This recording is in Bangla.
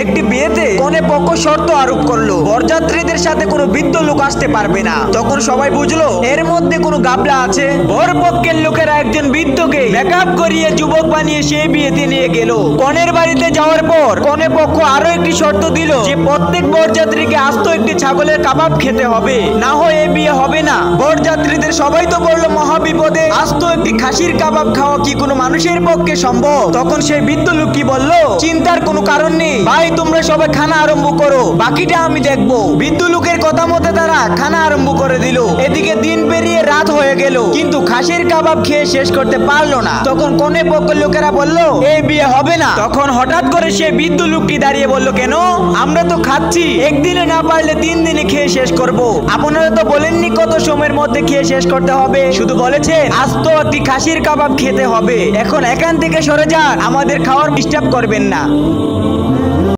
একটি বিয়েতে কনে পক্ষ শর্ত আরোপ করলো, বরযাত্রীদের সাথে কোনো বৃদ্ধ লোক আসতে পারবে না। তখন সবাই বুঝলো এর মধ্যে কোনো গাবলা আছে। বর পক্ষের লোকেরা একজন বৃদ্ধকে মেকআপ করিয়ে যুবক বানিয়ে সেই বিয়েতে নিয়ে গেল। কনের বাড়িতে যাওয়ার পর কনে পক্ষ আরো একটি শর্ত দিল যে প্রত্যেক বরযাত্রীকে আস্ত একটি ছাগলের কাবাব খেতে হবে, না হয় এই বিয়ে হবে না। বরযাত্রীদের সবাই তো বললো মহাবিপদে, আস্ত একটি খাসির কাবাব খাওয়া কি কোনো মানুষের পক্ষে সম্ভব? তখন সেই বৃদ্ধ লোক কি বলল, চিন্তার কোনো কারণ নেই ভাই, তোমরা সবাই খানা আরম্ভ করো, বাকিটা আমি দেখবো। বৃদ্ধ লোকের কথা মতে তারা খানা আরম্ভ করে দিল। এদিকে দিন পেরিয়ে রাত হয়ে গেল, কিন্তু খাসির কাবাব খেয়ে শেষ করতে পারলো না। তখন কনে পক্ষের লোকেরা বলল এই বিয়ে হবে না। তখন হঠাৎ করে সে বৃদ্ধ লোকটি দাঁড়িয়ে বলল, কেন? আমরা তো খাচ্ছি, একদিনে না পারলে 3 দিনে খেয়ে শেষ করব। আপনারা তো বলেননি কত সময়ের মধ্যে খেয়ে শেষ করতে হবে, শুধু বলেছেন আস্ত একটি খাসির কাবাব খেতে হবে। এখন এখান থেকে সরে যান, আমাদের খাওয়ার ডিস্টার্ব করবেন না।